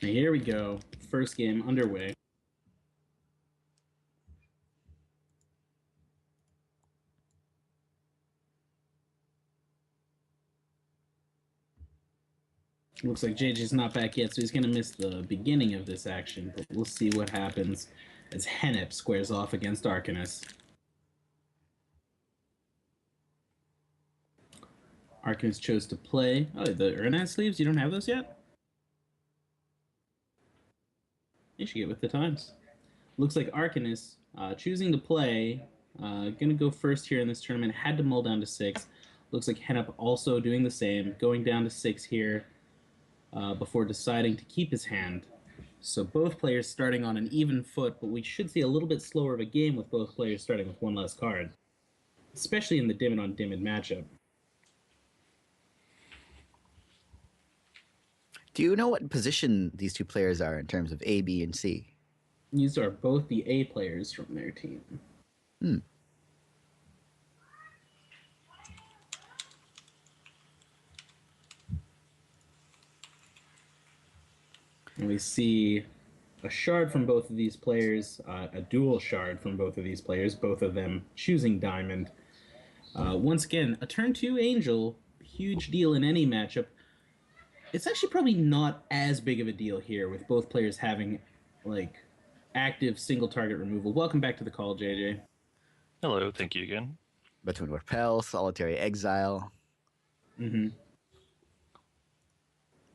Here we go. First game underway. Looks like JJ's not back yet, so he's going to miss the beginning of this action, but we'll see what happens as Henip squares off against Arcanis. Arcanis chose to play... Oh, the Urnan sleeves? You don't have those yet? You should get with the times. Looks like Arcanis, choosing to play, going to go first here in this tournament, had to mull down to 6. Looks like Henip also doing the same, going down to 6 here before deciding to keep his hand. So both players starting on an even foot, but we should see a little bit slower of a game with both players starting with one less card, especially in the Dimid on Dimid matchup. Do you know what position these two players are in terms of A, B, and C? These are both the A players from their team. And And we see a shard from both of these players, a dual shard from both of these players, both of them choosing Diamond. Once again, a turn 2 Angel, huge deal in any matchup. It's actually probably not as big of a deal here with both players having, like, active single target removal. Welcome back to the call, JJ. Hello, thank you again. between Repel, Solitary Exile.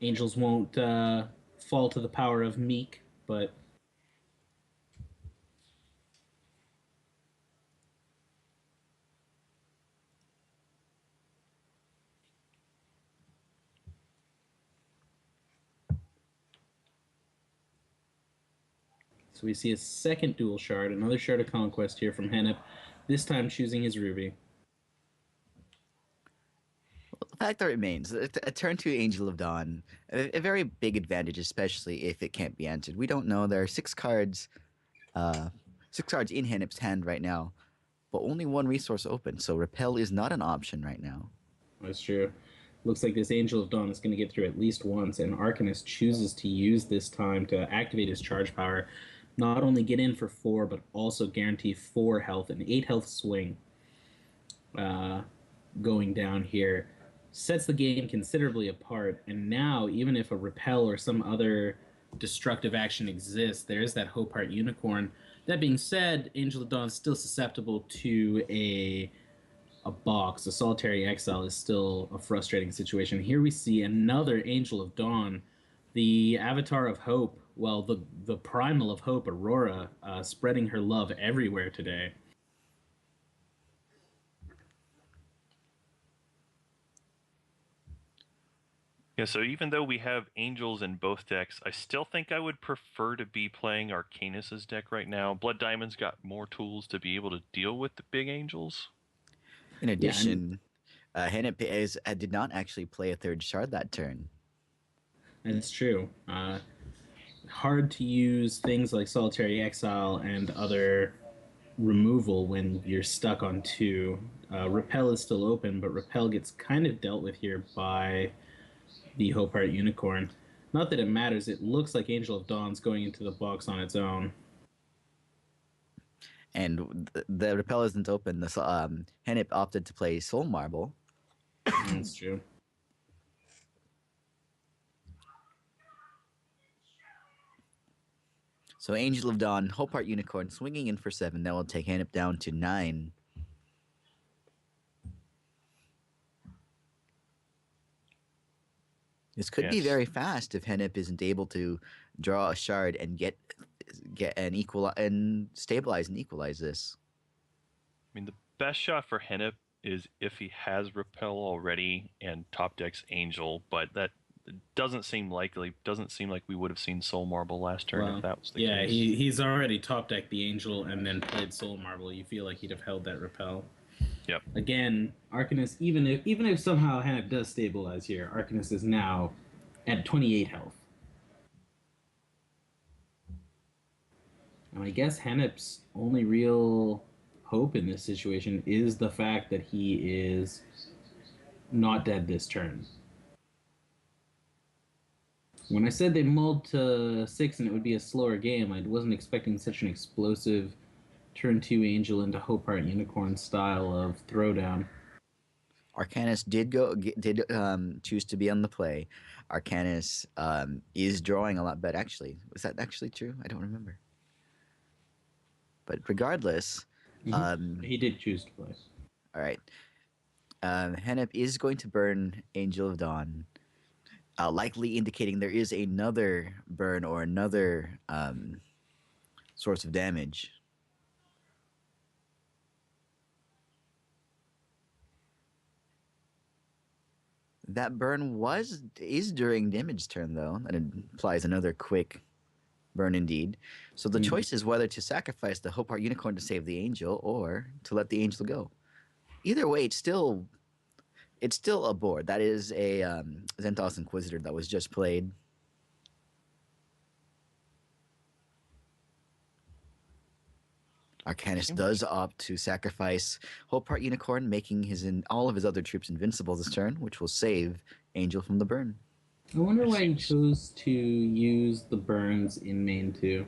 Angels won't fall to the power of Meek, but... So we see a second dual shard, another shard of Conquest here from Henip, this time choosing his Ruby. The fact that remains, a turn 2 Angel of Dawn, a very big advantage, especially if it can't be answered. We don't know. There are 6 cards in Henip's hand right now, but only one resource open, so Repel is not an option right now. That's true. Looks like this Angel of Dawn is going to get through at least once, and Arcanis chooses to use this time to activate his charge power, not only get in for 4, but also guarantee 4 health, an 8 health swing going down here. Sets the game considerably apart, and now, even if a Repel or some other destructive action exists, there's that Hope Heart Unicorn. That being said, Angel of Dawn is still susceptible to a box. A Solitary Exile is still a frustrating situation. Here we see another Angel of Dawn, the Avatar of Hope, well, the Primal of Hope, Aurora, spreading her love everywhere today. Yeah, so even though we have angels in both decks, I still think I would prefer to be playing Arcanis' deck right now. Blood Diamond's got more tools to be able to deal with the big angels. In addition, Henip did not actually play a third shard that turn. That's true. Hard to use things like Solitary Exile and other removal when you're stuck on 2. Repel is still open, but Repel gets kind of dealt with here by the Hope Heart Unicorn. Not that it matters, it looks like Angel of Dawn's going into the box on its own. And the Repel isn't open. Henip opted to play Soul Marble. That's true. So Angel of Dawn, Hope Heart Unicorn, swinging in for 7. That will take Henip down to 9. This could be very fast if Henip isn't able to draw a shard and get an equal and stabilize and equalize this. I mean, the best shot for Henip is if he has Repel already and top decks Angel, but that doesn't seem likely. Doesn't seem like we would have seen Soul Marble last turn if that was the case. Yeah, he's already top decked the Angel and then played Soul Marble. You feel like he'd have held that Repel. Yep. Again, Arcanis, even if somehow Henip does stabilize here, Arcanis is now at 28 health. And I guess Henip's only real hope in this situation is the fact that he is not dead this turn. When I said they mulled to 6 and it would be a slower game, I wasn't expecting such an explosive turn 2 Angel into Hope Heart Unicorn style of throwdown. Arcanis did choose to be on the play. Arcanis is drawing a lot better. Actually, was that actually true? I don't remember. But regardless, He did choose to play. all right. Henip is going to burn Angel of Dawn, likely indicating there is another burn or another source of damage. That burn is during damage turn though. That implies another quick burn indeed. So the choice is whether to sacrifice the Hope Heart Unicorn to save the angel or to let the angel go. Either way, it's still a board. That is a Zentos Inquisitor that was just played. Arcanis does opt to sacrifice Hope Heart Unicorn, making all of his other troops invincible this turn, which will save Angel from the burn. I wonder why he chose to use the burns in main 2.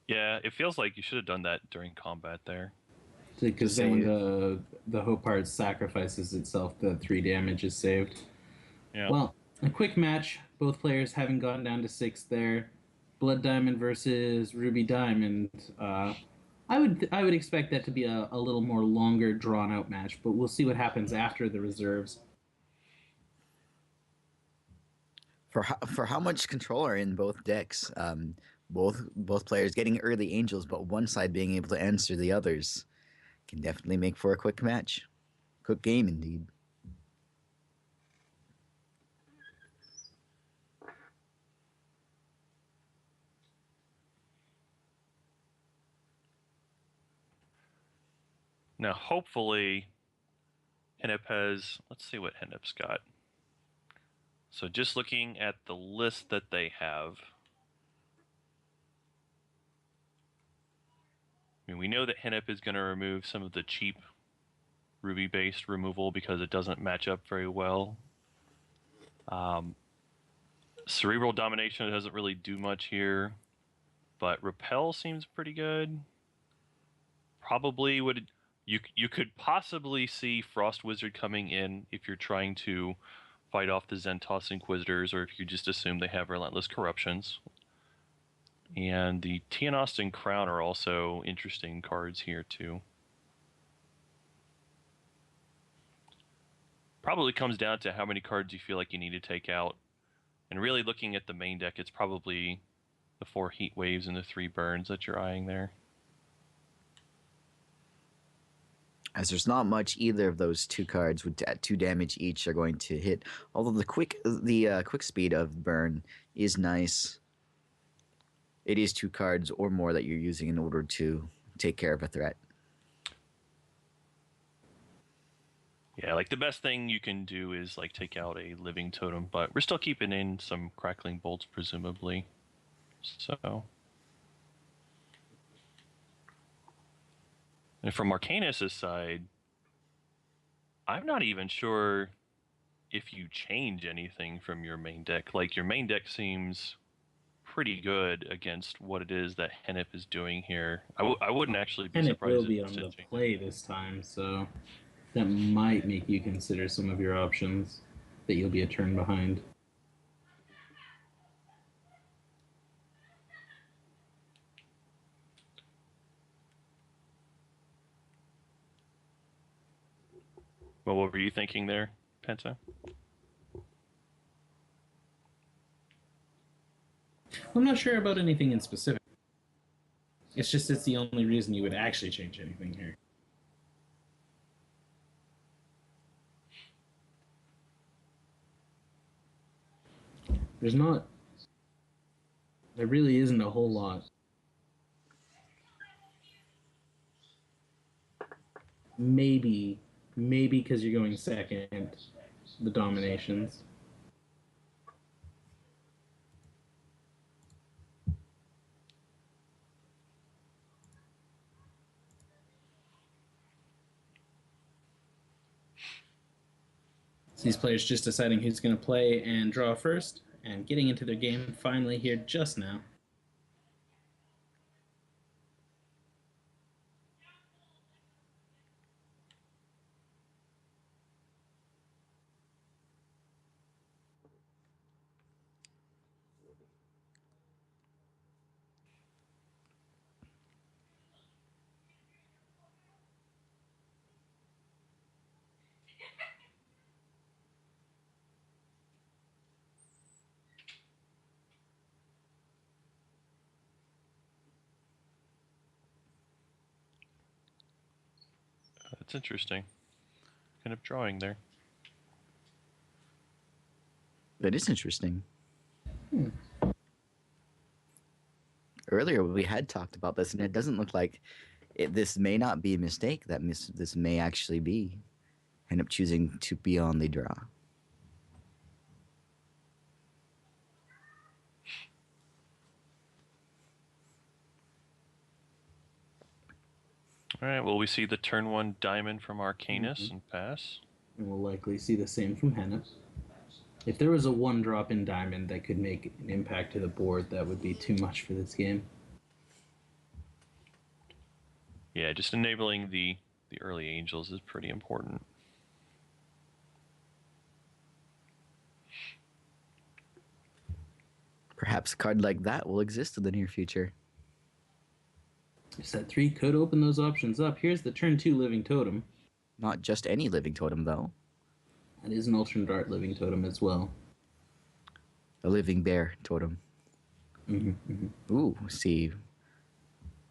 Yeah, it feels like you should have done that during combat there. Because then when the Hope Heart sacrifices itself, the 3 damage is saved. Yeah. Well, a quick match. Both players having gone down to 6 there. Blood Diamond versus Ruby Diamond. I would expect that to be a little more longer, drawn out match, but we'll see what happens after the reserves. For how much control are in both decks, both players getting early angels, but one side being able to answer the others, can definitely make for a quick match, quick game indeed. Now, hopefully, Henip has. Let's see what Henip's got. So, just looking at the list that they have, I mean, we know that Henip is going to remove some of the cheap Ruby-based removal because it doesn't match up very well. Cerebral Domination doesn't really do much here, but Repel seems pretty good. Probably would you could possibly see Frost Wizard coming in if you're trying to fight off the Zentos Inquisitors, or if you just assume they have Relentless Corruptions. And the Tianostin Crown are also interesting cards here too. Probably comes down to how many cards you feel like you need to take out. And really looking at the main deck, it's probably the 4 Heat Waves and the 3 Burns that you're eyeing there. As there's not much either of those 2 cards with 2 damage each are going to hit. Although the quick speed of burn is nice. It is 2 cards or more that you're using in order to take care of a threat. Yeah, like the best thing you can do is like take out a Living Totem, but we're still keeping in some Crackling Bolts presumably. So, and from Arcanis' side, I'm not even sure if you change anything from your main deck. Like, your main deck seems pretty good against what it is that Henip is doing here. I wouldn't actually be Henip surprised will be on the play this time, so that might make you consider some of your options that you'll be a turn behind. Well, what were you thinking there, Penta? I'm not sure about anything in specific. It's the only reason you would actually change anything here. There really isn't a whole lot. Maybe because you're going second, the dominations. So these players just deciding who's going to play and draw first, and getting into their game finally here just now. That's interesting. Kind of drawing there. That is interesting. Earlier, we had talked about this, and it doesn't look like this may not be a mistake. This may actually be Henip choosing to be on the draw. All right, well, we see the turn 1 diamond from Arcanis and pass. And we'll likely see the same from Henip. If there was a 1-drop in diamond that could make an impact to the board, that would be too much for this game. Yeah, just enabling the early angels is pretty important. Perhaps a card like that will exist in the near future. Set 3 could open those options up. Here's the turn 2 living totem. Not just any living totem, though. That is an alternate art living totem as well. A living bear totem. Ooh, see.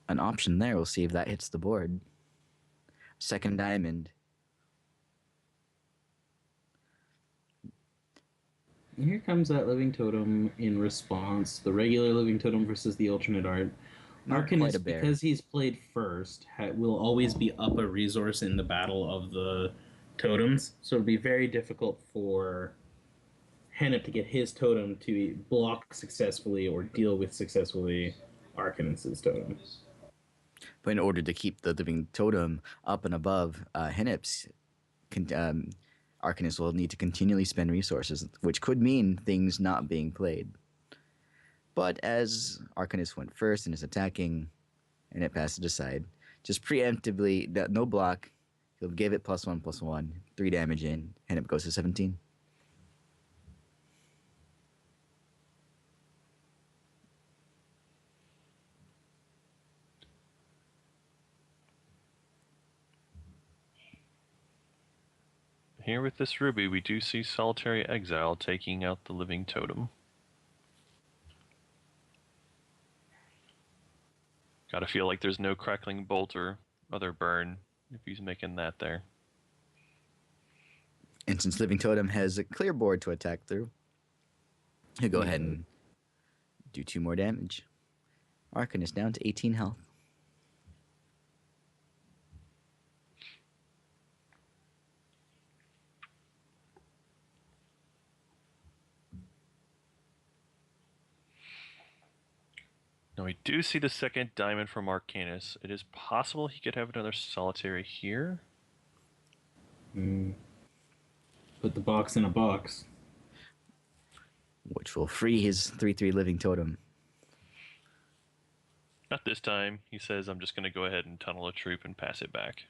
An option there. We'll see if that hits the board. Second diamond. And here comes that living totem in response. The regular living totem versus the alternate art. Not quite Arcanis, a bear. because he's played first, will always be up a resource in the battle of the totems. So it'll be very difficult for Henip to get his totem to block successfully or deal with successfully Arcanis' totem. But in order to keep the living totem up and above Henip's, Arcanis will need to continually spend resources, which could mean things not being played. But as Arcanis went first and is attacking, and it passes aside, just preemptively, no block, he'll give it +1/+1, 3 damage in, and it goes to 17. Here with this ruby, we do see Solitary Exile taking out the living totem. Gotta feel like there's no Crackling Bolt or other burn if he's making that there. And since living totem has a clear board to attack through, he'll go ahead and do 2 more damage. Arcanis down to 18 health. Now we do see the second diamond from Arcanis. It is possible he could have another solitary here. Put the box in a box. Which will free his 3/3 living totem. Not this time. He says, I'm just going to go ahead and tunnel a troop and pass it back.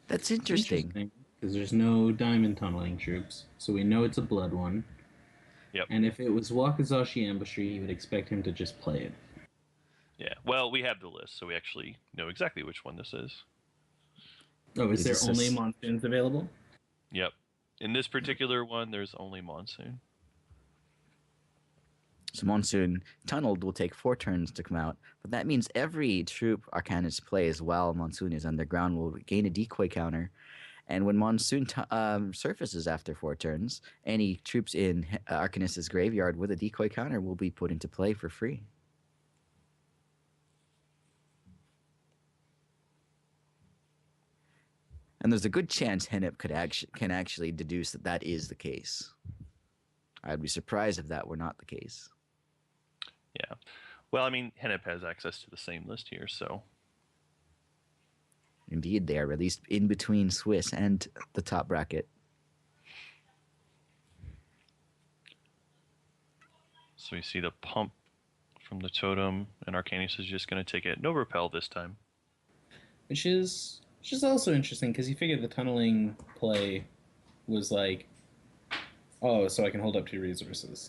That's interesting. Because there's no diamond tunneling troops, so we know it's a blood one. Yep. And if it was Wakazashi Ambusher, you would expect him to just play it. Yeah, well, we have the list, so we actually know exactly which one this is. Oh, is there this only monsoons available? Yep. In this particular one, there's only Monsoon. So Monsoon tunneled will take 4 turns to come out, but that means every troop Arcanis plays while Monsoon is underground will gain a decoy counter. And when Monsoon surfaces after 4 turns, any troops in Arcanis' graveyard with a decoy counter will be put into play for free. And there's a good chance Henip can actually deduce that that is the case. I'd be surprised if that were not the case. Yeah. Well, I mean, Henip has access to the same list here, so... Indeed, they are released in between Swiss and the top bracket. So we see the pump from the totem, and Arcanis is just going to take it. No repel this time. Which is also interesting because you figure the tunneling play was like, oh, so I can hold up 2 resources.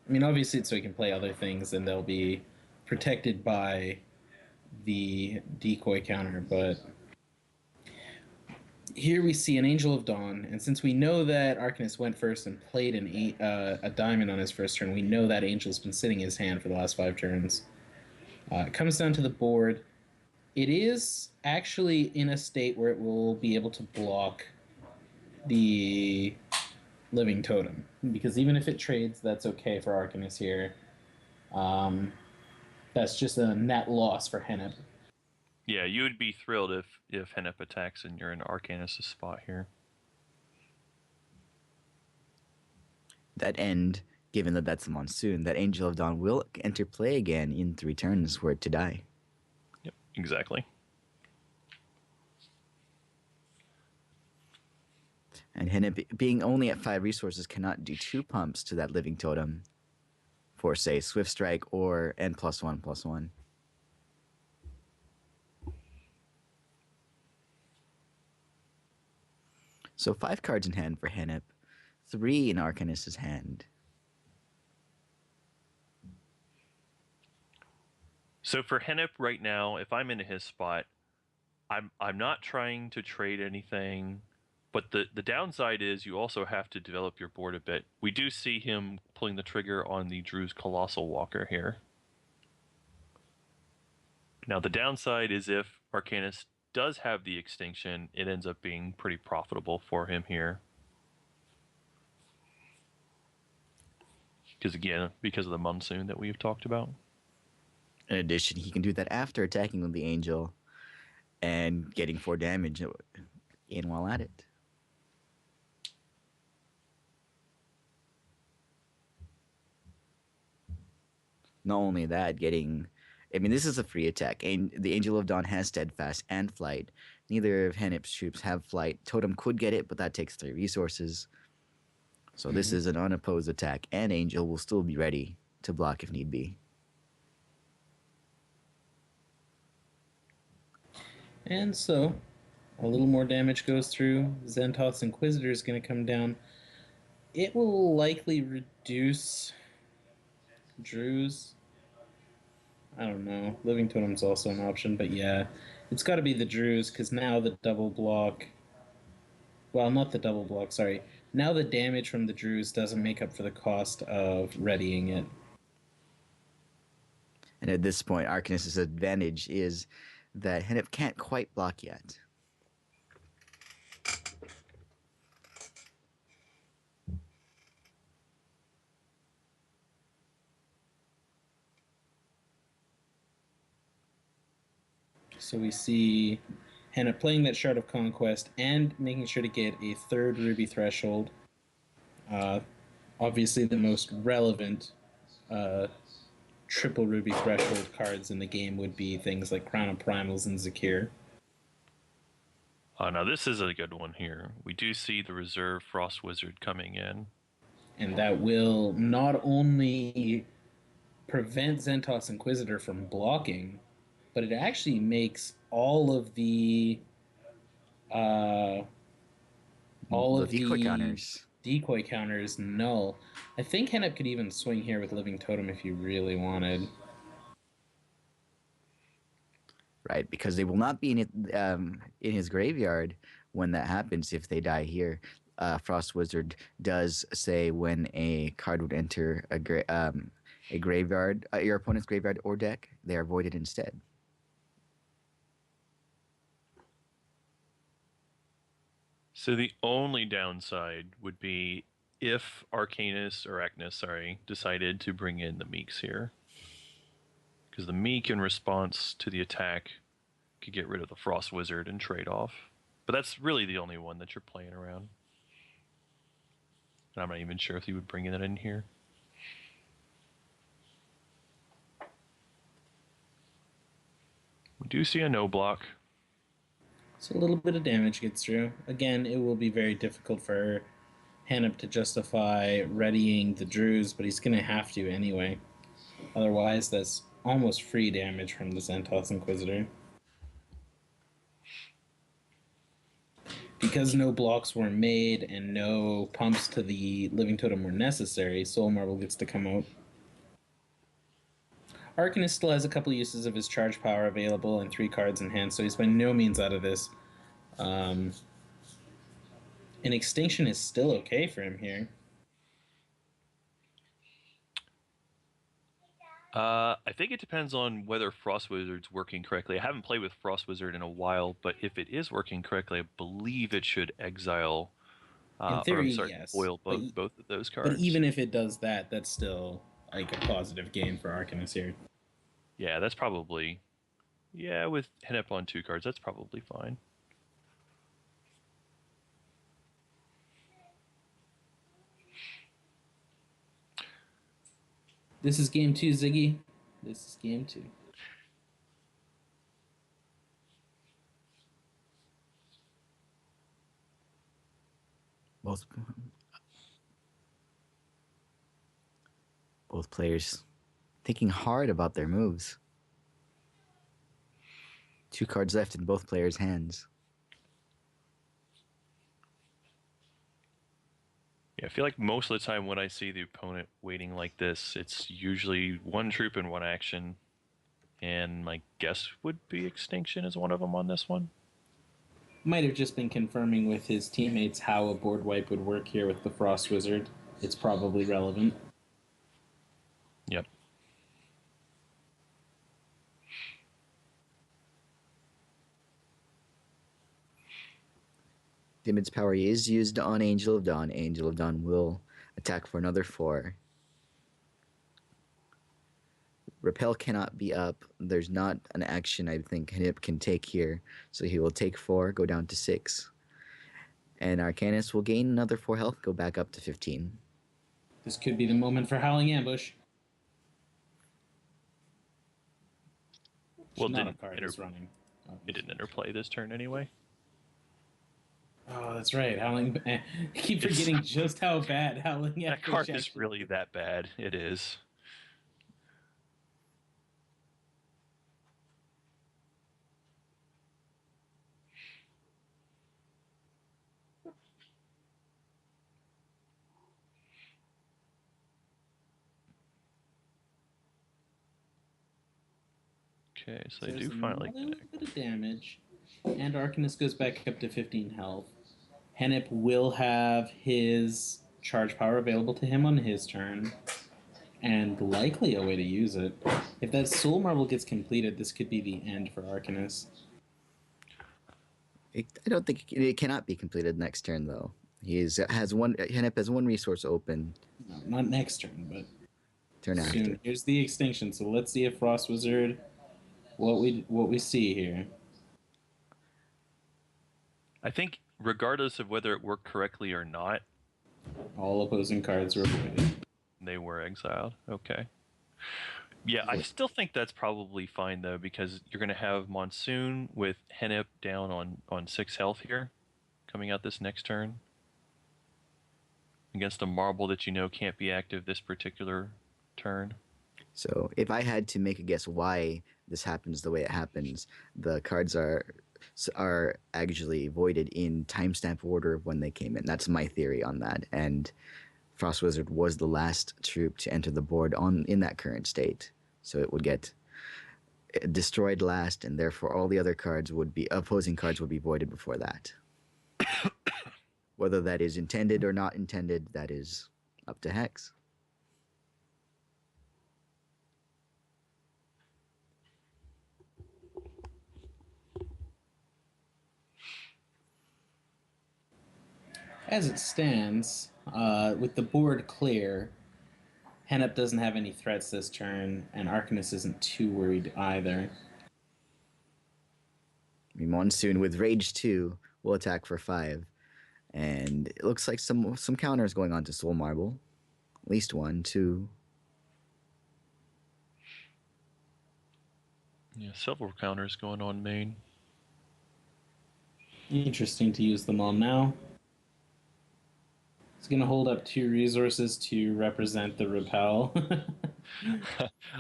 I mean, obviously it's so you can play other things and they'll be protected by the decoy counter, but here we see an Angel of Dawn, and since we know that Arcanis went first and played a diamond on his first turn, we know that Angel's been sitting in his hand for the last 5 turns. It comes down to the board. It is actually in a state where it will be able to block the Living Totem, because even if it trades, that's okay for Arcanis here. That's just a net loss for Henip. Yeah, you would be thrilled if Henip attacks and you're in Arcanis' spot here. That end, given that that's a monsoon, that Angel of Dawn will enter play again in 3 turns were it to die. Yep, exactly. And Henip, being only at 5 resources, cannot do 2 pumps to that Living Totem for, say, Swift Strike or N+1/+1. So 5 cards in hand for Henip, 3 in Arcanis' hand. So for Henip right now, if I'm in his spot, I'm not trying to trade anything, but the downside is you also have to develop your board a bit. We do see him pulling the trigger on the Drew's Colossal Walker here. Now the downside is if Arcanis does have the extinction, it ends up being pretty profitable for him here. Because of the monsoon that we've talked about. In addition, he can do that after attacking with the Angel and getting 4 damage in while at it. Not only that, this is a free attack, and the Angel of Dawn has Steadfast and Flight. Neither of Henip's troops have Flight. Totem could get it, but that takes 3 resources. So this is an unopposed attack, and Angel will still be ready to block if need be. And so, a little more damage goes through. Zentoth's Inquisitor is going to come down. It will likely reduce Drew's. I don't know. Living Totem's also an option, but yeah. It's got to be the Drew's, because now the double block... Well, not the double block, sorry. Now the damage from the Drew's doesn't make up for the cost of readying it. And at this point, Arcanis' advantage is that Henip can't quite block yet. So we see Henip playing that Shard of Conquest and making sure to get a 3rd Ruby Threshold. Obviously the most relevant triple Ruby Threshold cards in the game would be things like Crown of Primals and Zakir. Now this is a good one here. We do see the Reserve Frost Wizard coming in. And that will not only prevent Zentoth's Inquisitor from blocking, but it actually makes all of the decoy counters null. I think Henip could even swing here with Living Totem if you really wanted. Right, because they will not be in his graveyard when that happens if they die here. Frost Wizard does say when a card would enter a graveyard, your opponent's graveyard or deck, they are voided instead. So the only downside would be if Arcanis decided to bring in the Meeks here. Because the Meek, in response to the attack, could get rid of the Frost Wizard and trade off. But that's really the only one that you're playing around. And I'm not even sure if you would bring that in here. We do see a no block. So a little bit of damage gets through. Again, it will be very difficult for Henip to justify readying the Druze, but he's going to have to anyway. Otherwise, that's almost free damage from the Xantos Inquisitor. Because no blocks were made and no pumps to the Living Totem were necessary, Soul Marble gets to come out. Arcanis still has a couple uses of his charge power available and 3 cards in hand, so he's by no means out of this. An Extinction is still okay for him here. I think it depends on whether Frost Wizard's working correctly. I haven't played with Frost Wizard in a while, but if it is working correctly, I believe it should exile. In theory, yes. Foil both of those cards. But even if it does that, that's still like a positive gain for Arcanis here. Yeah, that's probably... Yeah, with Henip on 2 cards, that's probably fine. This is game 2, Ziggy. This is game 2. Both players thinking hard about their moves. 2 cards left in both players' hands. Yeah, I feel like most of the time when I see the opponent waiting like this, it's usually 1 troop and 1 action. And my guess would be Extinction is one of them on this one. Might have just been confirming with his teammates how a board wipe would work here with the Frost Wizard. It's probably relevant. Yep. Dimid's power is used on Angel of Dawn. Angel of Dawn will attack for another 4. Repel cannot be up. There's not an action I think Henip can take here. So he will take 4, go down to 6. And Arcanis will gain another 4 health, go back up to 15. This could be the moment for Howling Ambush. Well, not a card is running. It didn't interplay this turn anyway. Oh, that's right. Howling. I keep forgetting just how bad Howling Ambush that card is really that bad. It is. Okay, so they do finally connect. A little bit of damage, and Arcanis goes back up to 15 health. Henip will have his charge power available to him on his turn, and likely a way to use it. If that Soul Marble gets completed, this could be the end for Arcanis. I don't think it cannot be completed next turn though. Henip has 1 resource open. No, not next turn, but turn soon. after. Here's the extinction. So let's see if Frost Wizard, what we see here. I think regardless of whether it worked correctly or not, all opposing cards were avoided. They were exiled. Okay. Yeah, I still think that's probably fine though, because you're going to have Monsoon with Henip down on 6 health here, coming out this next turn, against a marble that you know can't be active this particular turn. So if I had to make a guess why this happens the way it happens, the cards are actually voided in timestamp order of when they came in. That's my theory on that. And Frost Wizard was the last troop to enter the board in that current state. So it would get destroyed last, and therefore all the other opposing cards would be voided before that. Whether that is intended or not intended, that is up to Hex. As it stands, with the board clear, Henip doesn't have any threats this turn, and Arcanis isn't too worried either. Monsoon with Rage 2 will attack for 5. And it looks like some counters going on to Soul Marble. At least 1, 2. Yeah, several counters going on main. Interesting to use them all now. It's gonna hold up 2 resources to represent the repel.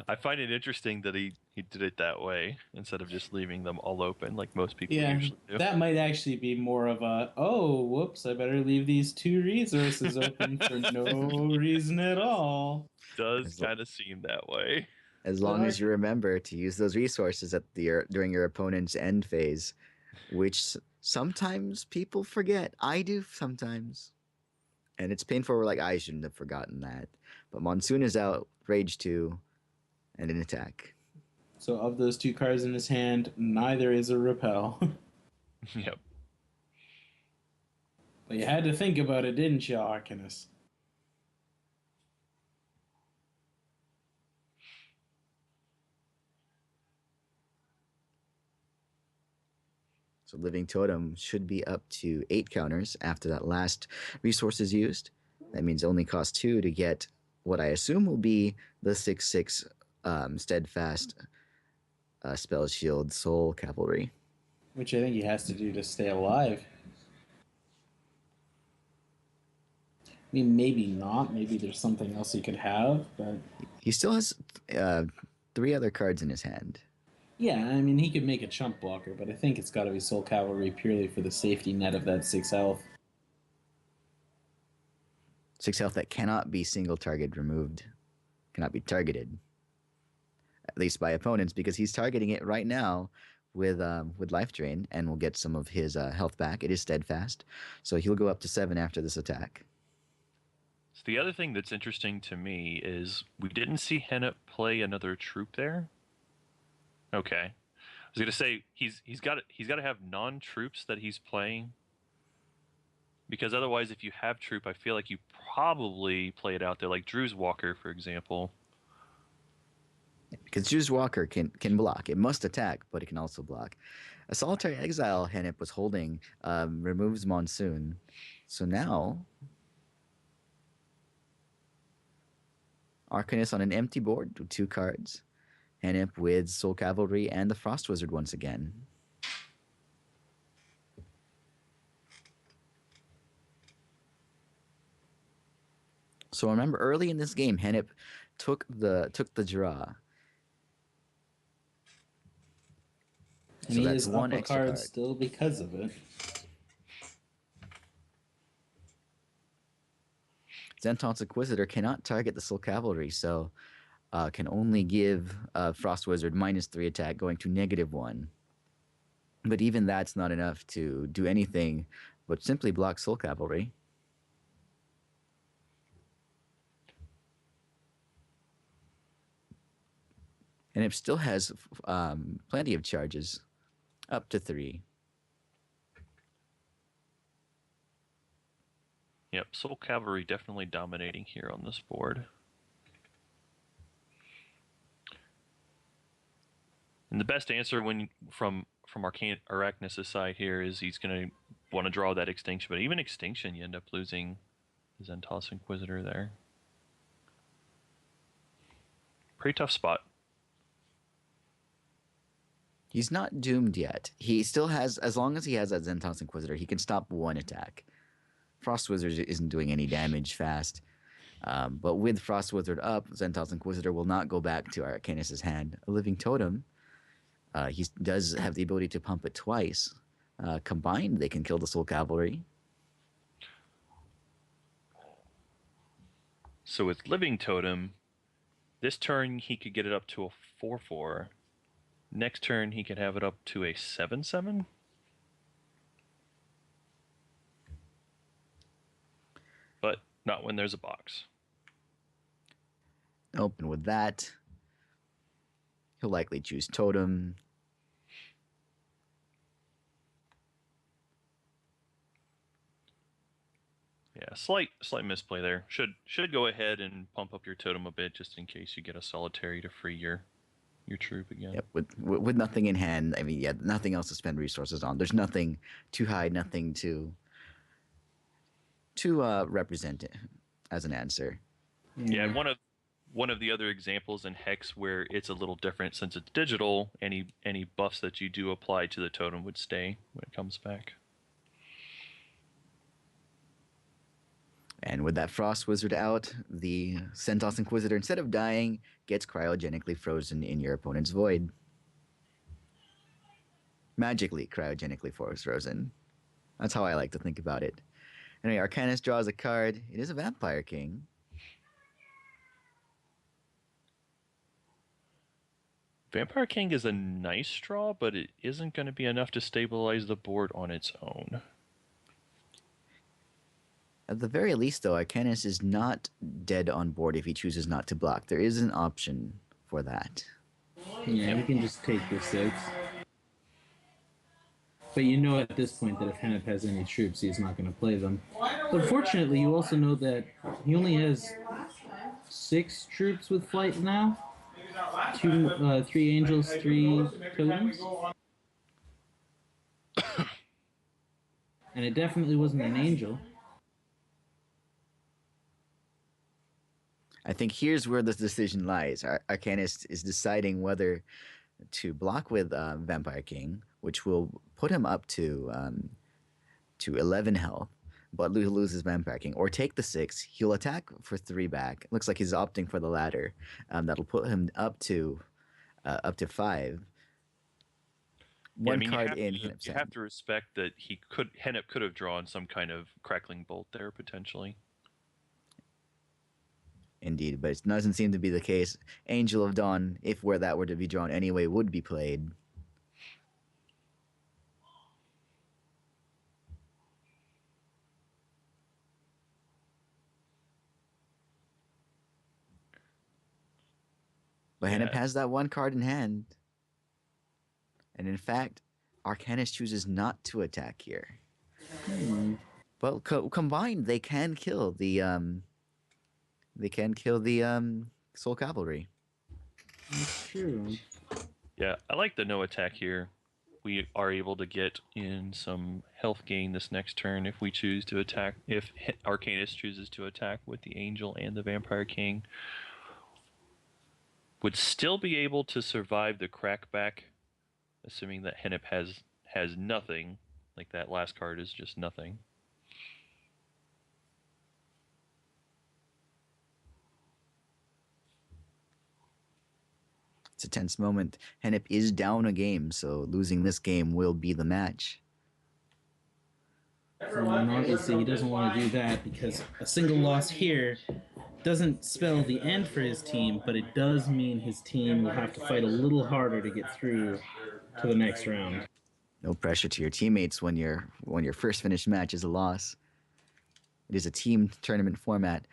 I find it interesting that he did it that way instead of just leaving them all open like most people Yeah, usually do. that might actually be more of a, oh, whoops, I better leave these 2 resources open for no reason at all. Does As, lo- kind of seem that way. as But long as you remember to use those resources at during your opponent's end phase, which sometimes people forget. I do sometimes. And it's painful. We're like, I shouldn't have forgotten that. But Monsoon is out, Rage 2, and an attack. So of those 2 cards in his hand, neither is a repel. Yep. But you had to think about it, didn't you, Arcanis? So Living Totem should be up to 8 counters after that last resource is used. That means only cost 2 to get what I assume will be the 6/6 Steadfast Spell Shield Soul Cavalry. Which I think he has to do to stay alive. I mean, maybe not. Maybe there's something else he could have, but He still has 3 other cards in his hand. yeah, I mean, he could make a chump blocker, but I think it's got to be Soul Cavalry purely for the safety net of that 6 health. 6 health that cannot be single target removed, cannot be targeted, at least by opponents, because he's targeting it right now with life drain, and will get some of his health back. It is steadfast, so he'll go up to 7 after this attack. So the other thing that's interesting to me is we didn't see Henip play another troop there. Okay, I was gonna say he's got to have non-troops that he's playing, because otherwise, if you have troop, I feel like you probably play it out there, like Drew's Walker, for example. Because Juice Walker can block. It must attack, but it can also block. A Solitary Exile Henip was holding removes Monsoon. So now Arcanis on an empty board with 2 cards. Henip with Soul Cavalry and the Frost Wizard once again. So remember, early in this game, Henip took the draw. And So he that's is 1 up a extra card card. still because of it. Zenton's Inquisitor cannot target the Soul Cavalry, so can only give Frost Wizard -3 attack, going to -1. But even that's not enough to do anything but simply block Soul Cavalry. And it still has plenty of charges, up to 3. Yep, Soul Cavalry definitely dominating here on this board. And the best answer from Arachnus' side here is he's going to want to draw that Extinction, but even Extinction, you end up losing the Zentos Inquisitor there. Pretty tough spot. He's not doomed yet. He still has, as long as he has that Zentos Inquisitor, he can stop 1 attack. Frost Wizard isn't doing any damage fast. But with Frost Wizard up, Zentos Inquisitor will not go back to Arcanis' hand. A Living Totem, he does have the ability to pump it twice. Combined, they can kill the Soul Cavalry. So with Living Totem, this turn he could get it up to a 4/4. Next turn he could have it up to a 7/7. But not when there's a box. Open with that. He'll likely choose Totem. Yeah, slight misplay there. Should go ahead and pump up your totem a bit just in case you get a solitary to free your troop again. Yep, with nothing in hand. I mean, yeah, nothing else to spend resources on. There's nothing to hide, nothing to represent it as an answer. Yeah, and one of the other examples in Hex where it's a little different since it's digital, any buffs that you do apply to the totem would stay when it comes back. And with that Frost Wizard out, the Centos Inquisitor, instead of dying, gets cryogenically frozen in your opponent's void. Magically cryogenically frozen. That's how I like to think about it. Anyway, Arcanis draws a card. It is a Vampire King. Vampire King is a nice draw, but it isn't going to be enough to stabilize the board on its own. At the very least, though, Arcanis is not dead on board if he chooses not to block. There is an option for that. Yeah, we can just take the 6. But you know at this point that if Henip has any troops, he's not going to play them. Unfortunately, you also know that he only has 6 troops with flight now. 3 angels, 3 totems. And it definitely wasn't an angel. I think here's where the decision lies. Arcanis is deciding whether to block with Vampire King, which will put him up to 11 health, but loses Vampire King, or take the 6. He'll attack for 3 back. Looks like he's opting for the latter. That'll put him up to 5. One card in Henip's You hand. have to respect that Henip could have drawn some kind of crackling bolt there potentially. Indeed, but it doesn't seem to be the case. Angel of Dawn, if where that were to be drawn anyway, would be played. But Henip has that 1 card in hand. And in fact, Arcanis chooses not to attack here. Well, combined, they can kill the Soul Cavalry. That's true. Yeah, I like the no attack here. We are able to get in some health gain this next turn if we choose to attack. If Arcanis chooses to attack with the Angel and the Vampire King, would still be able to survive the crackback, assuming that Henip has nothing. Like that last card is just nothing. It's a tense moment. Henip is down a game, so losing this game will be the match. And obviously he doesn't want to do that because a single loss here doesn't spell the end for his team, but it does mean his team will have to fight a little harder to get through to the next round. No pressure to your teammates when your first finished match is a loss. It is a team tournament format.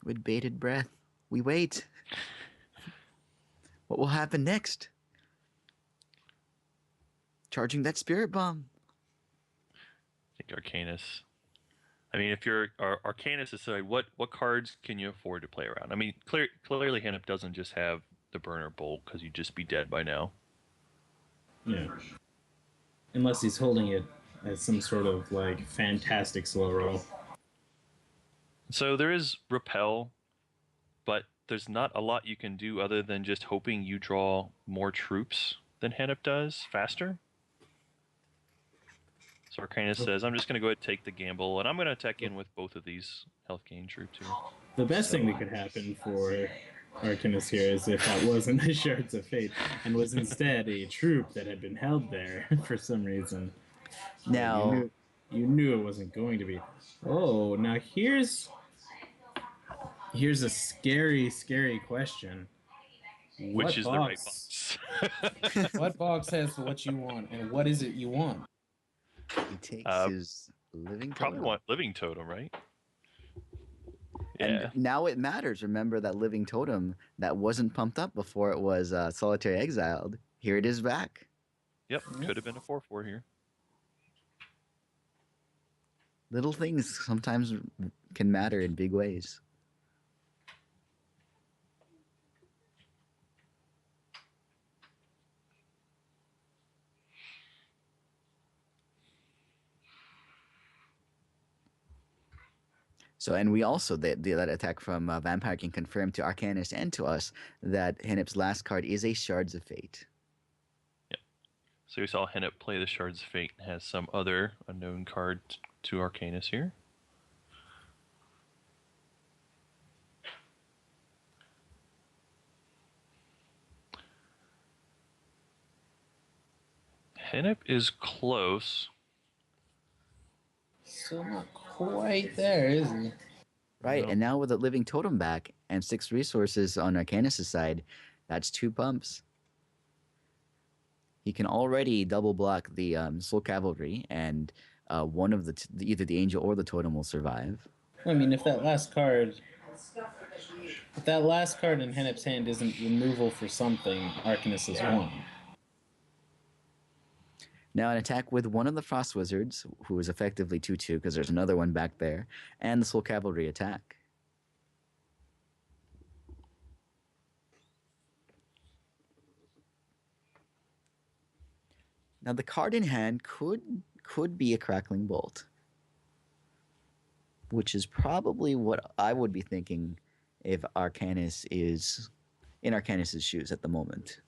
With bated breath, we wait. What will happen next? Charging that Spirit Bomb. I think Arcanis. I mean, if you're Arcanis is saying what cards can you afford to play around? I mean, clearly Henip doesn't just have the Burner Bolt because you'd just be dead by now. Yeah. Unless he's holding it as some sort of like fantastic slow roll. So there is Repel, but there's not a lot you can do other than just hoping you draw more troops than Henip does faster. So Arcanis says, I'm just going to go ahead and take the gamble, and I'm going to attack in with both of these health gain troops here. The best thing that could happen for Arcanis here is if that wasn't the Shards of Fate and was instead a troop that had been held there for some reason. Now, you knew it wasn't going to be. Oh, now here's a scary, scary question. Which is the right box? What box has what you want, and what is it you want? he takes his Living Totem. Probably want Living Totem, right? Yeah. And now it matters. Remember that Living Totem that wasn't pumped up before it was Solitary Exiled. Here it is back. Yep, could have been a 4/4 here. Little things sometimes can matter in big ways. So, and we also, that attack from Vampire can confirm to Arcanis and to us that Henip's last card is a Shards of Fate. Yep. So we saw Henip play the Shards of Fate and has some other unknown card to Arcanis here. Henip is close. Still not quite there, is he? Right, No. and now with a Living Totem back and 6 resources on Arcanis' side, that's 2 pumps. He can already double block the Soul Cavalry, and one of either the Angel or the Totem will survive. I mean, if that last card in Henip's hand isn't removal for something, Arcanis has won. Now an attack with one of the Frost Wizards, who is effectively 2/2 because there's another one back there, and the Soul Cavalry attack. Now the card in hand could be a Crackling Bolt, which is probably what I would be thinking if Arcanis is in Arcanis' shoes at the moment.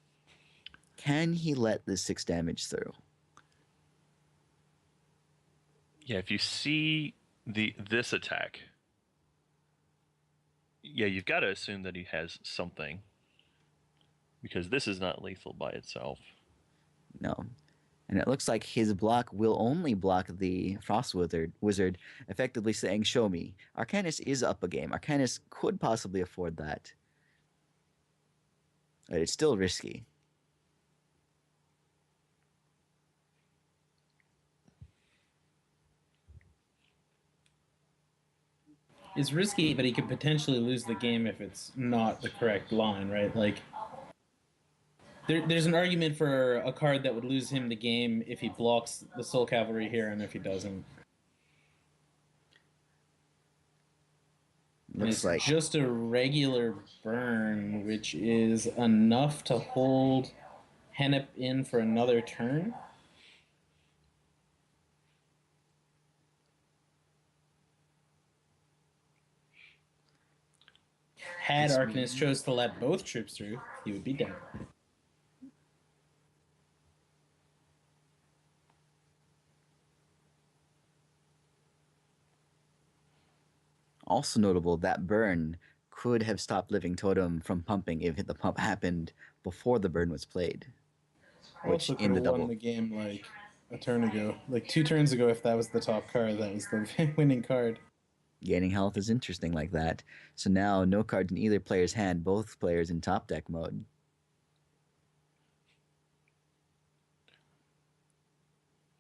Can he let this 6 damage through? Yeah, if you see this attack, yeah, you've got to assume that he has something, because this is not lethal by itself. No. And it looks like his block will only block the Frost Wizard, effectively saying, show me. Arcanis is up a game. Arcanis could possibly afford that. But it's still risky. It's risky, but he could potentially lose the game if it's not the correct line, right? Like, there's an argument for a card that would lose him the game if he blocks the Soul Cavalry here and if he doesn't. Looks like just a regular burn, which is enough to hold Henip in for another turn. Had Arcanis chose to let both troops through, he would be dead. also notable that burn could have stopped Living Totem from pumping if the pump happened before the burn was played. Which also in the double won the game like a turn ago, like 2 turns ago. If that was the top card, that was the winning card. Gaining health is interesting like that. So now no cards in either player's hand, both players in top deck mode.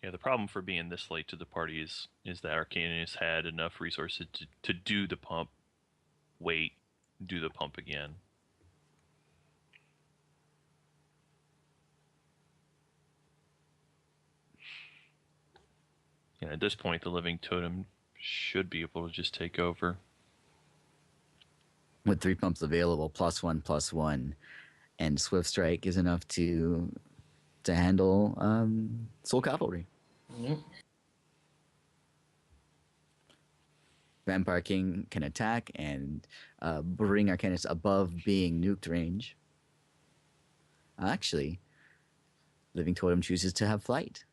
Yeah, the problem for being this late to the party is that Arcanis had enough resources to do the pump, wait, do the pump again. And at this point, the Living Totem should be able to just take over. With 3 pumps available, +1/+1, and Swift Strike is enough to handle Soul Cavalry. Yep. Vampire King can attack and bring Arcanis above being nuked range. Actually, Living Totem chooses to have flight.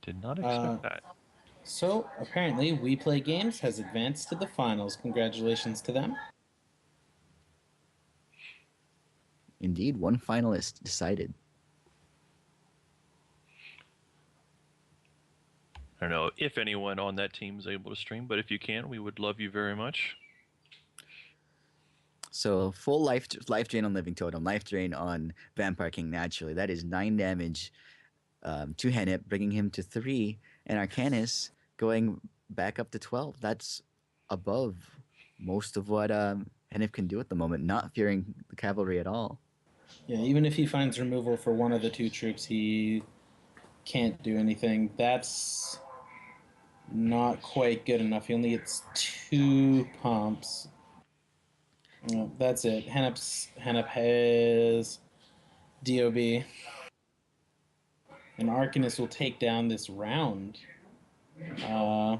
Did not expect that. So, apparently, We Play Games has advanced to the finals. Congratulations to them. Indeed, one finalist decided. I don't know if anyone on that team is able to stream, but if you can, we would love you very much. So full life drain on Living Totem, life drain on Vampire King naturally. That is 9 damage to Henip, bringing him to 3, and Arcanis going back up to 12. That's above most of what Henip can do at the moment, not fearing the cavalry at all. Yeah, even if he finds removal for one of the 2 troops, he can't do anything. That's not quite good enough. He only gets 2 pumps. No, that's it. Henip has DOB. And Arcanis will take down this round. Henip,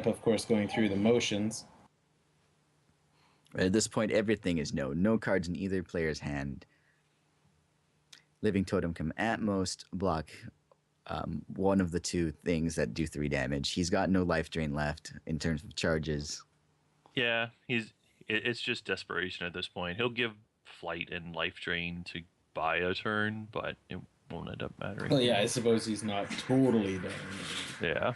of course, going through the motions. At this point, everything is no. No cards in either player's hand. Living Totem can at most block one of the two things that do 3 damage. He's got no life drain left in terms of charges. Yeah, it's just desperation at this point. He'll give flight and life drain to buy a turn, but it won't end up mattering. Well, yeah, I suppose he's not totally done. Yeah,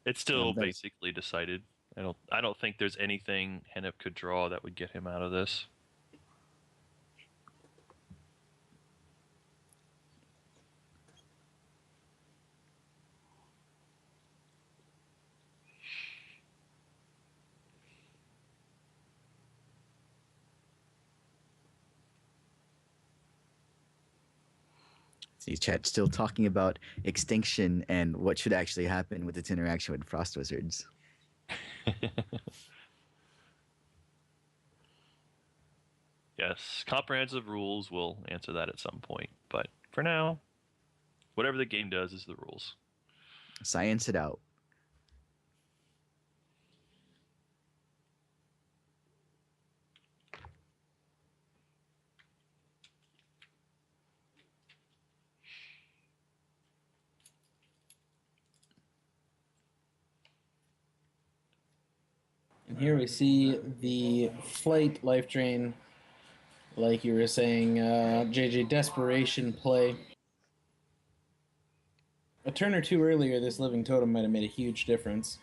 it's still Yeah, basically decided. I don't think there's anything Henip could draw that would get him out of this. See, chat still talking about extinction and what should actually happen with its interaction with Frost Wizards. Yes, comprehensive rules will answer that at some point, but for now, whatever the game does is the rules. Science it out. And here we see the flight life drain, like you were saying, JJ, desperation play. A turn or two earlier, this Living Totem might have made a huge difference.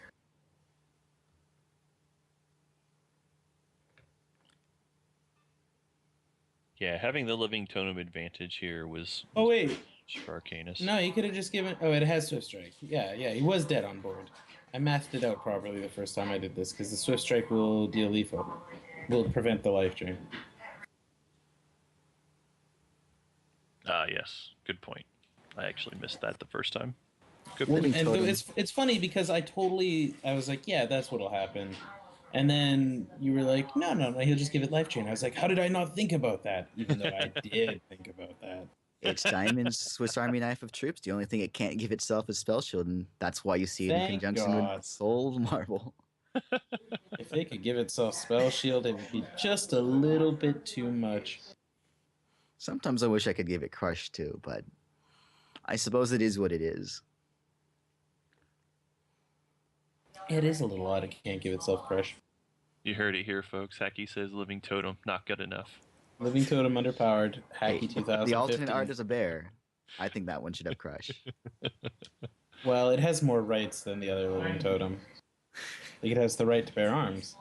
Yeah, having the Living Totem advantage here was Oh, wait. huge for Arcanis. No, you could have just given... Oh, it has Swift Strike. Yeah, he was dead on board. I mathed it out properly the first time I did this, because the Swift Strike will deal lethal. Will prevent the life drain. Yes, good point. I actually missed that the first time. Good Well, point. and Totem. it's funny because I was like, yeah, that's what'll happen. And then you were like, no, he'll just give it life drain. I was like, how did I not think about that? Even though I did think about that. It's Diamond's Swiss Army Knife of Troops. The only thing it can't give itself is Spell Shield, and that's why you see it in Thank conjunction God. with Soul Marble. If they could give itself Spell Shield, it would be just a little bit too much. Sometimes I wish I could give it Crush too, but I suppose it is what it is. It is a little odd it can't give itself Crush. You heard it here, folks. Hacky says Living Totem, not good enough. Living Totem underpowered. Hey, Hacky 2015. the alternate art is a bear. I think that one should have Crush. Well, it has more rights than the other Living Totem. Like, it has the right to bear arms.